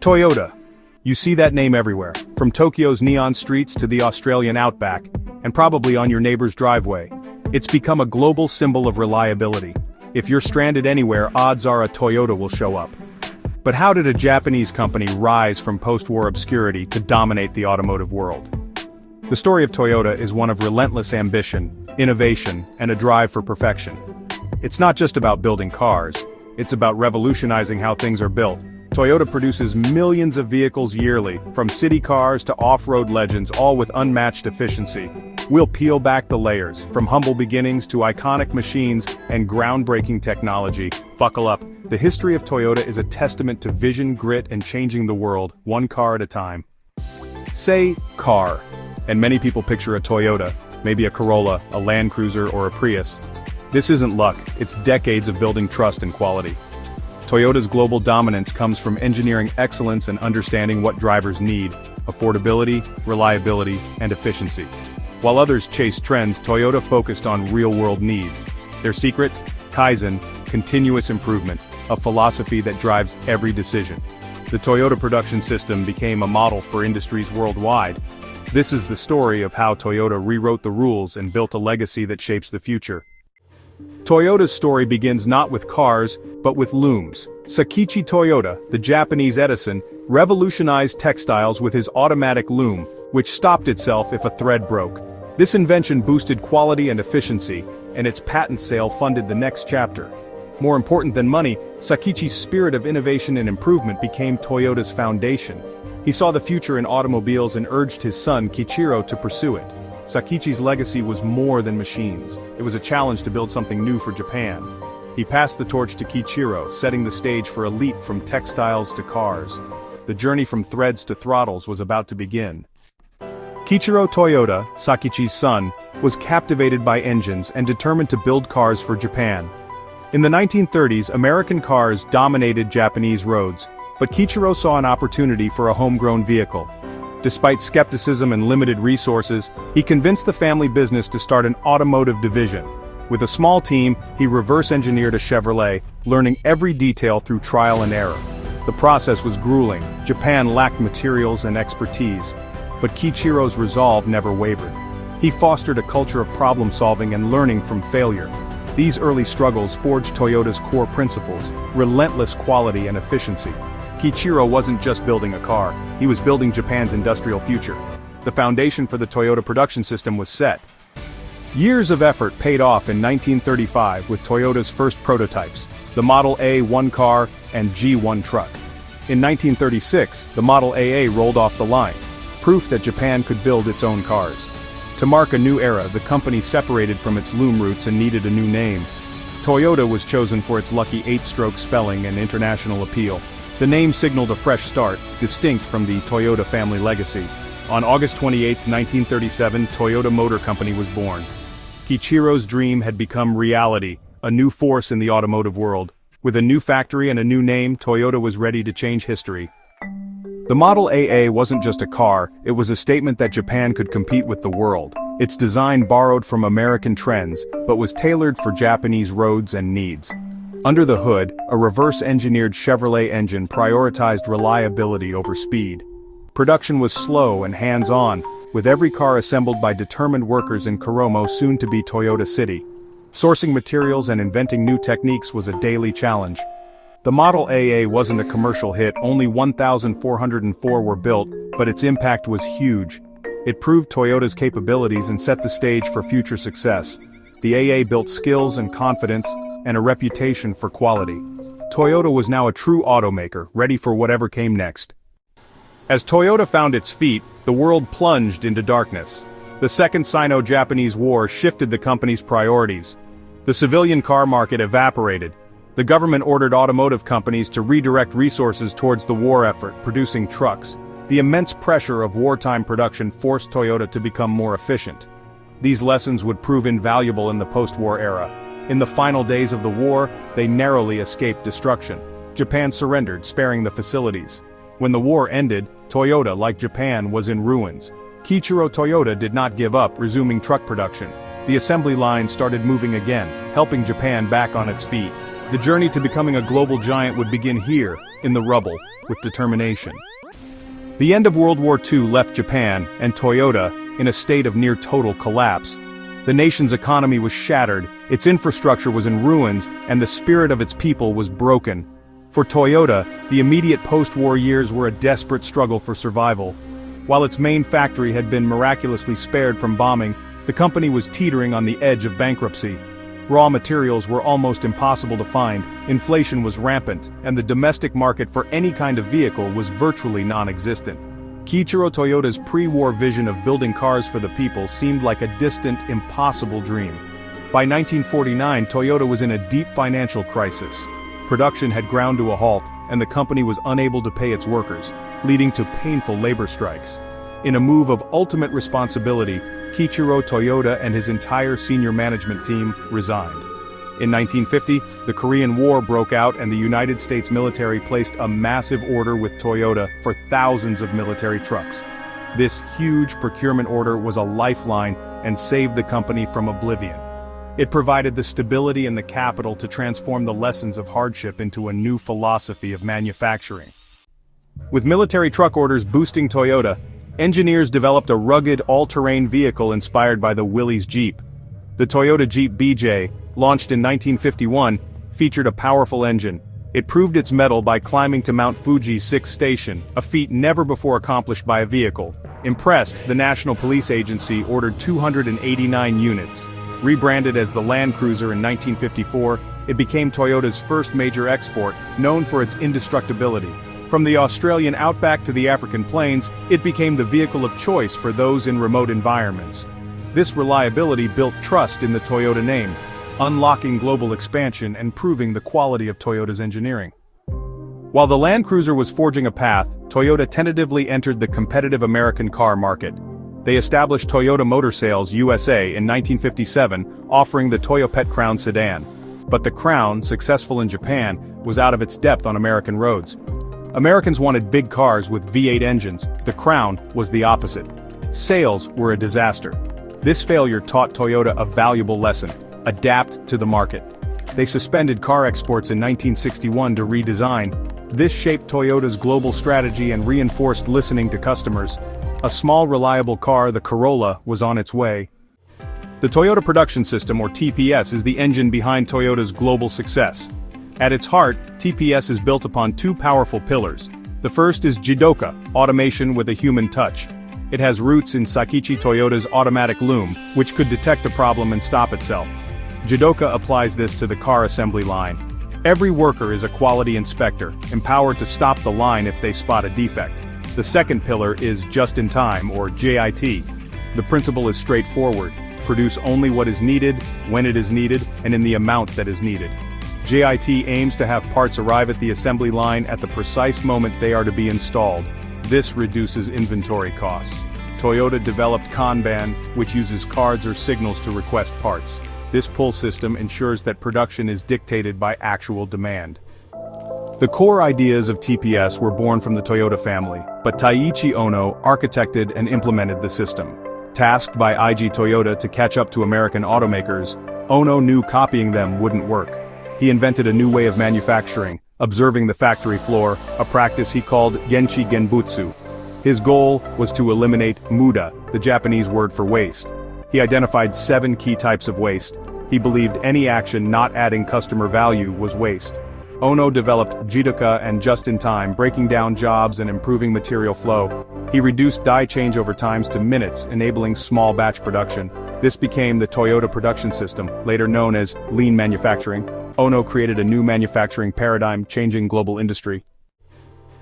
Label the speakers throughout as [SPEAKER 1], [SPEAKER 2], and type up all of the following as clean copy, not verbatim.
[SPEAKER 1] Toyota. You see that name everywhere, from Tokyo's neon streets to the Australian outback, and probably on your neighbor's driveway. It's become a global symbol of reliability. If you're stranded anywhere, odds are a Toyota will show up. But how did a Japanese company rise from post-war obscurity to dominate the automotive world? The story of Toyota is one of relentless ambition, innovation, and a drive for perfection. It's not just about building cars, it's about revolutionizing how things are built. Toyota produces millions of vehicles yearly, from city cars to off-road legends, all with unmatched efficiency. We'll peel back the layers, from humble beginnings to iconic machines and groundbreaking technology. Buckle up. The history of Toyota is a testament to vision, grit, and changing the world, one car at a time. Say, car, and many people picture a Toyota, maybe a Corolla, a Land Cruiser, or a Prius. This isn't luck, it's decades of building trust and quality. Toyota's global dominance comes from engineering excellence and understanding what drivers need: affordability, reliability, and efficiency. While others chase trends, Toyota focused on real-world needs. Their secret? Kaizen, continuous improvement, a philosophy that drives every decision. The Toyota production system became a model for industries worldwide. This is the story of how Toyota rewrote the rules and built a legacy that shapes the future. Toyota's story begins not with cars, but with looms. Kiichiro Toyoda, the Japanese Edison, revolutionized textiles with his automatic loom, which stopped itself if a thread broke. This invention boosted quality and efficiency, and its patent sale funded the next chapter. More important than money, Kiichiro's spirit of innovation and improvement became Toyota's foundation. He saw the future in automobiles and urged his son Kiichiro to pursue it. Kiichiro's legacy was more than machines. It was a challenge to build something new for Japan. He passed the torch to Kiichiro, setting the stage for a leap from textiles to cars. The journey from threads to throttles was about to begin. Kiichiro Toyoda, Kiichiro's son, was captivated by engines and determined to build cars for Japan. In the 1930s, American cars dominated Japanese roads, but Kiichiro saw an opportunity for a homegrown vehicle. Despite skepticism and limited resources, he convinced the family business to start an automotive division. With a small team, he reverse-engineered a Chevrolet, learning every detail through trial and error. The process was grueling. Japan lacked materials and expertise. But Kiichiro's resolve never wavered. He fostered a culture of problem-solving and learning from failure. These early struggles forged Toyota's core principles: relentless quality and efficiency. Kiichiro wasn't just building a car, he was building Japan's industrial future. The foundation for the Toyota production system was set. Years of effort paid off in 1935 with Toyota's first prototypes, the Model A 1-car and G1 truck. In 1936, the Model AA rolled off the line, proof that Japan could build its own cars. To mark a new era, the company separated from its loom roots and needed a new name. Toyota was chosen for its lucky 8-stroke spelling and international appeal. The name signaled a fresh start, distinct from the Toyota family legacy. On August 28, 1937, Toyota Motor Company was born. Kiichiro's dream had become reality, a new force in the automotive world. With a new factory and a new name, Toyota was ready to change history. The Model AA wasn't just a car, it was a statement that Japan could compete with the world. Its design borrowed from American trends, but was tailored for Japanese roads and needs. Under the hood, a reverse-engineered Chevrolet engine prioritized reliability over speed. Production was slow and hands-on, with every car assembled by determined workers in Corolla, soon to be Toyota City. Sourcing materials and inventing new techniques was a daily challenge. The Model AA wasn't a commercial hit, only 1,404 were built, but its impact was huge. It proved Toyota's capabilities and set the stage for future success. The AA built skills and confidence, and a reputation for quality. Toyota was now a true automaker, ready for whatever came next. As Toyota found its feet, the world plunged into darkness. The Second Sino-Japanese War shifted the company's priorities. The civilian car market evaporated. The government ordered automotive companies to redirect resources towards the war effort, producing trucks. The immense pressure of wartime production forced Toyota to become more efficient. These lessons would prove invaluable in the post-war era. In the final days of the war, they narrowly escaped destruction. Japan surrendered, sparing the facilities. When the war ended, Toyota, like Japan, was in ruins. Kiichiro Toyoda did not give up, resuming truck production. The assembly line started moving again, helping Japan back on its feet. The journey to becoming a global giant would begin here, in the rubble. with determination. The end of World War II left Japan and Toyota in a state of near total collapse. The nation's economy was shattered, its infrastructure was in ruins, and the spirit of its people was broken. For Toyota, the immediate post-war years were a desperate struggle for survival. While its main factory had been miraculously spared from bombing, the company was teetering on the edge of bankruptcy. Raw materials were almost impossible to find, inflation was rampant, and the domestic market for any kind of vehicle was virtually non-existent. Kiichiro Toyoda's pre-war vision of building cars for the people seemed like a distant, impossible dream. By 1949, Toyota was in a deep financial crisis. Production had ground to a halt, and the company was unable to pay its workers, leading to painful labor strikes. In a move of ultimate responsibility, Kiichiro Toyoda and his entire senior management team resigned. In 1950, the Korean War broke out and the United States military placed a massive order with Toyota for thousands of military trucks. This huge procurement order was a lifeline and saved the company from oblivion. It provided the stability and the capital to transform the lessons of hardship into a new philosophy of manufacturing. With military truck orders boosting Toyota, engineers developed a rugged, all-terrain vehicle inspired by the Willys Jeep. The Toyota Jeep BJ, launched in 1951, featured a powerful engine. It proved its mettle by climbing to Mount Fuji's 6th station, a feat never before accomplished by a vehicle. Impressed, the National Police Agency ordered 289 units. Rebranded as the Land Cruiser in 1954, it became Toyota's first major export, known for its indestructibility. From the Australian outback to the African plains, it became the vehicle of choice for those in remote environments. This reliability built trust in the Toyota name, unlocking global expansion and proving the quality of Toyota's engineering. While the Land Cruiser was forging a path, Toyota tentatively entered the competitive American car market. They established Toyota Motor Sales USA in 1957, offering the Toyopet Crown sedan. But the Crown, successful in Japan, was out of its depth on American roads. Americans wanted big cars with V8 engines. The Crown was the opposite. Sales were a disaster. This failure taught Toyota a valuable lesson: adapt to the market. They suspended car exports in 1961 to redesign. This shaped Toyota's global strategy and reinforced listening to customers. A small, reliable car, the Corolla, was on its way. The Toyota Production System, or TPS, is the engine behind Toyota's global success. At its heart, TPS is built upon two powerful pillars. The first is Jidoka, automation with a human touch. It has roots in Sakichi Toyota's automatic loom, which could detect a problem and stop itself. Jidoka applies this to the car assembly line. Every worker is a quality inspector, empowered to stop the line if they spot a defect. The second pillar is just-in-time, or JIT. The principle is straightforward: produce only what is needed, when it is needed, and in the amount that is needed. JIT aims to have parts arrive at the assembly line at the precise moment they are to be installed. This reduces inventory costs. Toyota developed Kanban, which uses cards or signals to request parts. This pull system ensures that production is dictated by actual demand. The core ideas of TPS were born from the Toyota family, but Taiichi Ono architected and implemented the system. Tasked by IG Toyota to catch up to American automakers, Ono knew copying them wouldn't work. He invented a new way of manufacturing, observing the factory floor, a practice he called Genchi Genbutsu. His goal was to eliminate muda, the Japanese word for waste. He identified 7 key types of waste. He believed any action not adding customer value was waste. Ono developed Jidoka and just-in-time, breaking down jobs and improving material flow. He reduced die changeover times to minutes, enabling small batch production. This became the Toyota Production System, later known as lean manufacturing. Ono created a new manufacturing paradigm, changing global industry.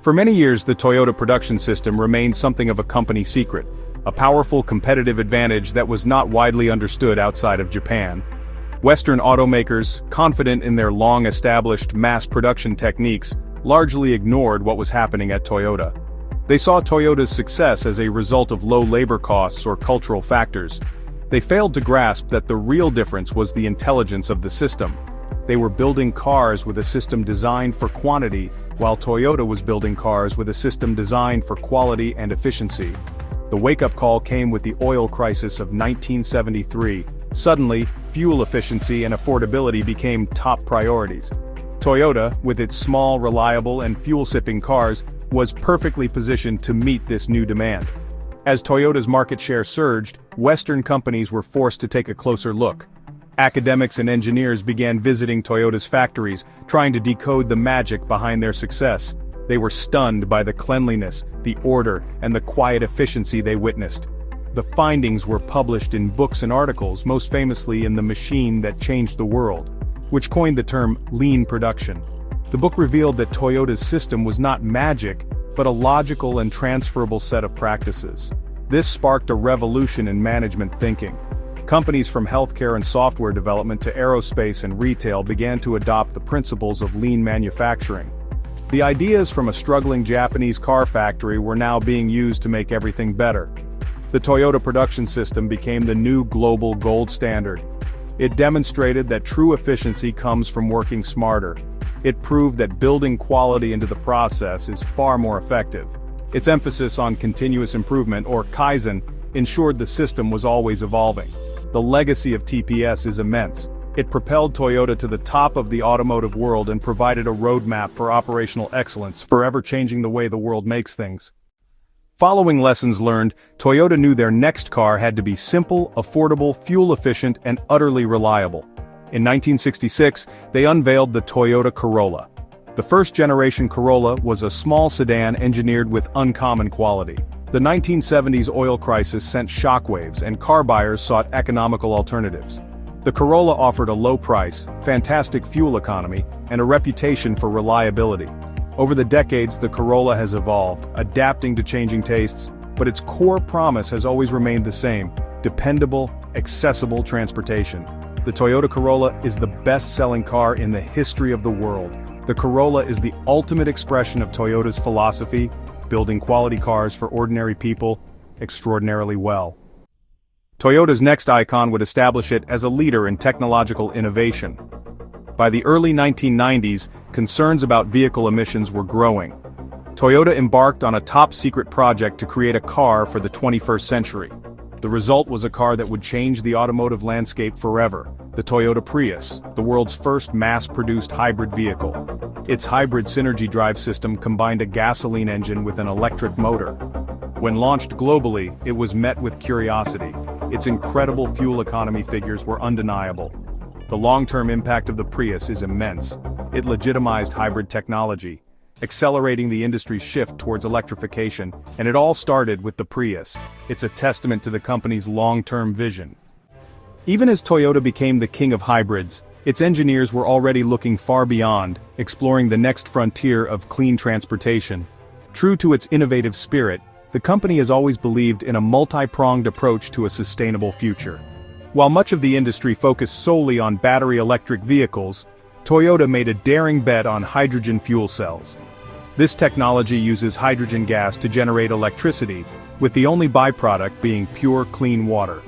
[SPEAKER 1] For many years, the Toyota Production System remained something of a company secret, a powerful competitive advantage that was not widely understood outside of Japan. Western automakers, confident in their long-established mass production techniques, largely ignored what was happening at Toyota. They saw Toyota's success as a result of low labor costs or cultural factors. They failed to grasp that the real difference was the intelligence of the system. They were building cars with a system designed for quantity, while Toyota was building cars with a system designed for quality and efficiency. The wake-up call came with the oil crisis of 1973. Suddenly, fuel efficiency and affordability became top priorities. Toyota, with its small, reliable, and fuel-sipping cars, was perfectly positioned to meet this new demand. As Toyota's market share surged, Western companies were forced to take a closer look. Academics and engineers began visiting Toyota's factories, trying to decode the magic behind their success. They were stunned by the cleanliness, the order, and the quiet efficiency they witnessed. The findings were published in books and articles, most famously in The Machine That Changed the World, which coined the term lean production. The book revealed that Toyota's system was not magic, but a logical and transferable set of practices. This sparked a revolution in management thinking. Companies from healthcare and software development to aerospace and retail began to adopt the principles of lean manufacturing. The ideas from a struggling Japanese car factory were now being used to make everything better. The Toyota production system became the new global gold standard. It demonstrated that true efficiency comes from working smarter. It proved that building quality into the process is far more effective. Its emphasis on continuous improvement, or Kaizen, ensured the system was always evolving. The legacy of TPS is immense. It propelled Toyota to the top of the automotive world and provided a roadmap for operational excellence, forever changing the way the world makes things. Following lessons learned, Toyota knew their next car had to be simple, affordable, fuel-efficient, and utterly reliable. In 1966, they unveiled the Toyota Corolla. The first-generation Corolla was a small sedan engineered with uncommon quality. The 1970s oil crisis sent shockwaves, and car buyers sought economical alternatives. The Corolla offered a low price, fantastic fuel economy, and a reputation for reliability. Over the decades, the Corolla has evolved, adapting to changing tastes, but its core promise has always remained the same: dependable, accessible transportation. The Toyota Corolla is the best-selling car in the history of the world. The Corolla is the ultimate expression of Toyota's philosophy, building quality cars for ordinary people extraordinarily well. Toyota's next icon would establish it as a leader in technological innovation. By the early 1990s, concerns about vehicle emissions were growing. Toyota embarked on a top-secret project to create a car for the 21st century. The result was a car that would change the automotive landscape forever: the Toyota Prius, the world's first mass-produced hybrid vehicle. Its hybrid synergy drive system combined a gasoline engine with an electric motor. When launched globally, it was met with curiosity. Its incredible fuel economy figures were undeniable. The long-term impact of the Prius is immense. It legitimized hybrid technology, accelerating the industry's shift towards electrification, and it all started with the Prius. It's a testament to the company's long-term vision. Even as Toyota became the king of hybrids, its engineers were already looking far beyond, exploring the next frontier of clean transportation. True to its innovative spirit, the company has always believed in a multi-pronged approach to a sustainable future. While much of the industry focused solely on battery electric vehicles, Toyota made a daring bet on hydrogen fuel cells. This technology uses hydrogen gas to generate electricity, with the only byproduct being pure clean water.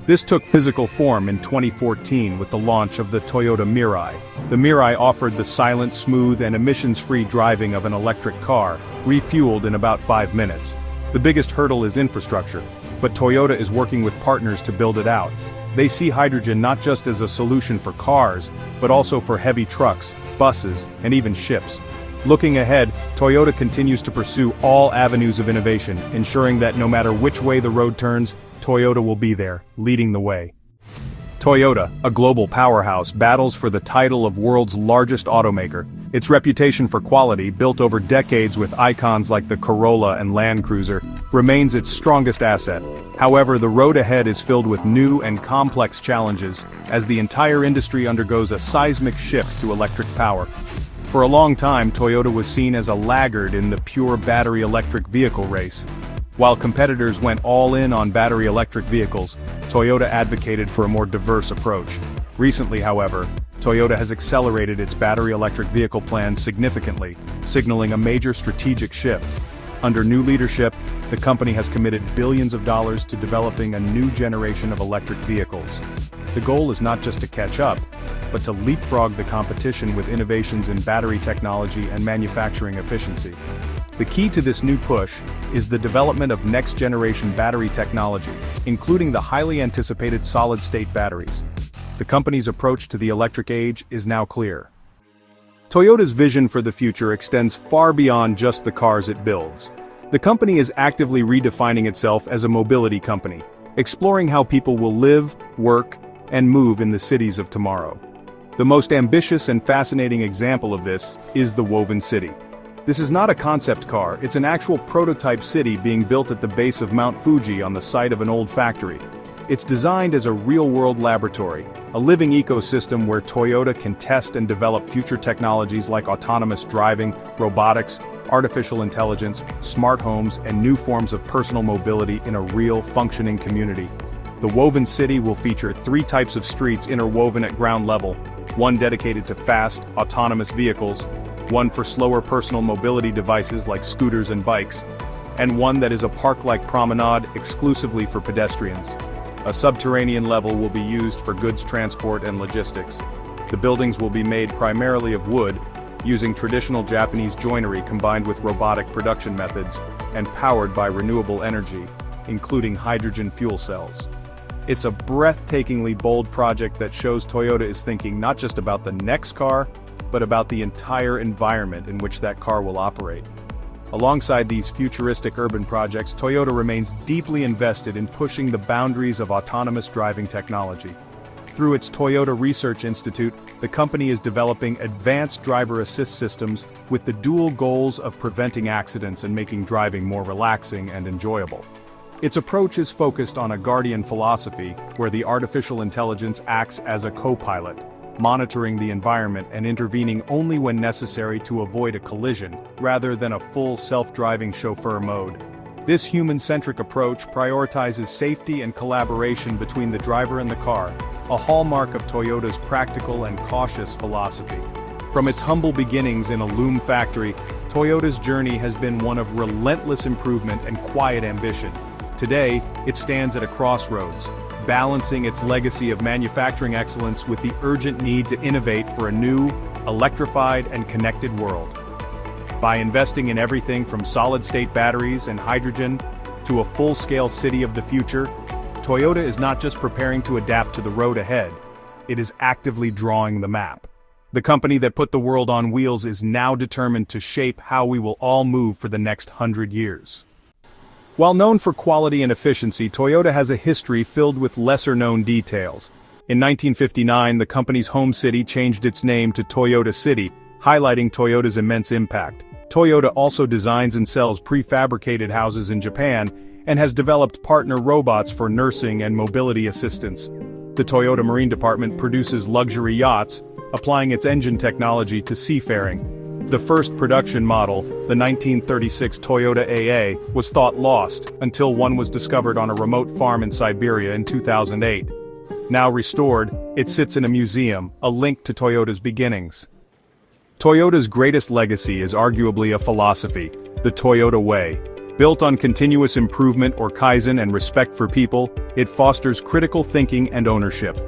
[SPEAKER 1] This took physical form in 2014 with the launch of the Toyota Mirai. The Mirai offered the silent, smooth, and emissions-free driving of an electric car, refueled in about 5 minutes. The biggest hurdle is infrastructure, but Toyota is working with partners to build it out. They see hydrogen not just as a solution for cars, but also for heavy trucks, buses, and even ships. Looking ahead, Toyota continues to pursue all avenues of innovation, ensuring that no matter which way the road turns, Toyota will be there, leading the way. Toyota, a global powerhouse, battles for the title of world's largest automaker. Its reputation for quality, built over decades with icons like the Corolla and Land Cruiser, remains its strongest asset. However, the road ahead is filled with new and complex challenges, as the entire industry undergoes a seismic shift to electric power. For a long time, Toyota was seen as a laggard in the pure battery electric vehicle race. While competitors went all in on battery electric vehicles, Toyota advocated for a more diverse approach. Recently, however, Toyota has accelerated its battery electric vehicle plans significantly, signaling a major strategic shift. Under new leadership, the company has committed billions of dollars to developing a new generation of electric vehicles. The goal is not just to catch up, but to leapfrog the competition with innovations in battery technology and manufacturing efficiency. The key to this new push is the development of next-generation battery technology, including the highly anticipated solid-state batteries. The company's approach to the electric age is now clear. Toyota's vision for the future extends far beyond just the cars it builds. The company is actively redefining itself as a mobility company, exploring how people will live, work, and move in the cities of tomorrow. The most ambitious and fascinating example of this is the Woven City. This is not a concept car, it's an actual prototype city being built at the base of Mount Fuji on the site of an old factory. It's designed as a real-world laboratory, a living ecosystem where Toyota can test and develop future technologies like autonomous driving, robotics, artificial intelligence, smart homes, and new forms of personal mobility in a real, functioning community. The Woven City will feature 3 types of streets interwoven at ground level, one dedicated to fast, autonomous vehicles, one for slower personal mobility devices like scooters and bikes, and one that is a park-like promenade exclusively for pedestrians. A subterranean level will be used for goods transport and logistics. The buildings will be made primarily of wood, using traditional Japanese joinery combined with robotic production methods, and powered by renewable energy, including hydrogen fuel cells. It's a breathtakingly bold project that shows Toyota is thinking not just about the next car, but about the entire environment in which that car will operate. Alongside these futuristic urban projects, Toyota remains deeply invested in pushing the boundaries of autonomous driving technology. Through its Toyota Research Institute, the company is developing advanced driver assist systems with the dual goals of preventing accidents and making driving more relaxing and enjoyable. Its approach is focused on a guardian philosophy, where the artificial intelligence acts as a co-pilot, monitoring the environment and intervening only when necessary to avoid a collision, rather than a full self-driving chauffeur mode. This human-centric approach prioritizes safety and collaboration between the driver and the car, a hallmark of Toyota's practical and cautious philosophy. From its humble beginnings in a loom factory, Toyota's journey has been one of relentless improvement and quiet ambition. Today, it stands at a crossroads, balancing its legacy of manufacturing excellence with the urgent need to innovate for a new, electrified and connected world. By investing in everything from solid-state batteries and hydrogen to a full-scale city of the future, Toyota is not just preparing to adapt to the road ahead, it is actively drawing the map. The company that put the world on wheels is now determined to shape how we will all move for the next 100 years. While known for quality and efficiency, Toyota has a history filled with lesser-known details. In 1959, the company's home city changed its name to Toyota City, highlighting Toyota's immense impact. Toyota also designs and sells prefabricated houses in Japan, and has developed partner robots for nursing and mobility assistance. The Toyota Marine Department produces luxury yachts, applying its engine technology to seafaring. The first production model, the 1936 Toyota AA, was thought lost, until one was discovered on a remote farm in Siberia in 2008. Now restored, it sits in a museum, a link to Toyota's beginnings. Toyota's greatest legacy is arguably a philosophy, the Toyota Way. Built on continuous improvement or Kaizen and respect for people, it fosters critical thinking and ownership.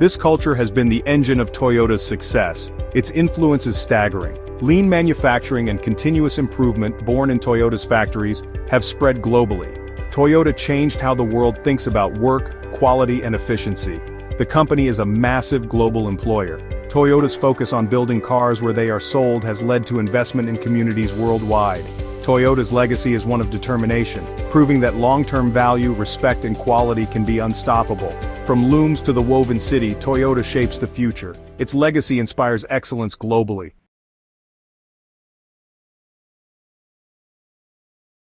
[SPEAKER 1] This culture has been the engine of Toyota's success. Its influence is staggering. Lean manufacturing and continuous improvement born in Toyota's factories have spread globally. Toyota changed how the world thinks about work, quality and efficiency. The company is a massive global employer. Toyota's focus on building cars where they are sold has led to investment in communities worldwide. Toyota's legacy is one of determination, proving that long-term value, respect and quality can be unstoppable. From looms to the woven city, Toyota shapes the future. Its legacy inspires excellence globally,